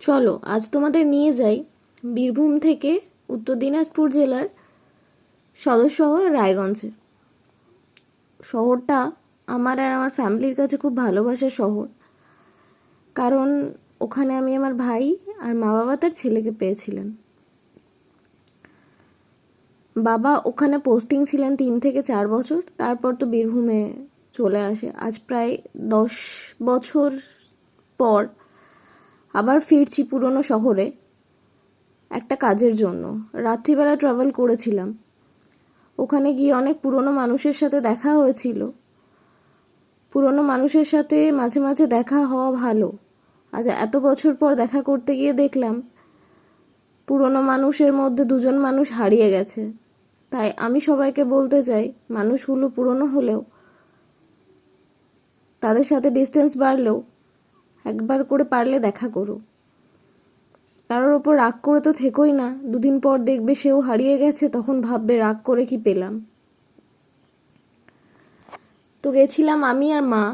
চলো আজ তোমাদের নিয়ে যাই বীরভূম থেকে উত্তর দিনাজপুর জেলার সদর শহর রায়গঞ্জে। শহরটা আমার আর আমার ফ্যামিলির কাছে খুব ভালোবাসার শহর, কারণ ওখানে আমি আমার ভাই আর মা বাবা তার ছেলেকে পেয়েছিলেন। বাবা ওখানে পোস্টিং ছিলেন 3 থেকে 4 বছর, তারপর তো বীরভূমে চলে আসে। আজ প্রায় 10 বছর পর আবার ফিরছি পুরনো শহরে একটা কাজের জন্য। রাত্রিবেলা ট্রাভেল করেছিলাম, ওখানে গিয়ে অনেক পুরনো মানুষের সাথে দেখা হয়েছিল। পুরনো মানুষের সাথে মাঝে মাঝে দেখা হওয়া ভালো। আজ এত বছর পর দেখা করতে গিয়ে দেখলাম পুরনো মানুষের মধ্যে 2জন মানুষ হারিয়ে গেছে। তাই আমি সবাইকে বলতে চাই, মানুষগুলো পুরনো হলেও তাদের সাথে ডিস্টেন্স বাড়লেও একবার করে পারলে দেখা করো। কারোর ওপর রাগ করে তো থেকোই না, 2 দিন পর দেখবে সেও হারিয়ে গেছে, তখন ভাববে রাগ করে কি পেলাম। তো গেছিলাম আমি আর মা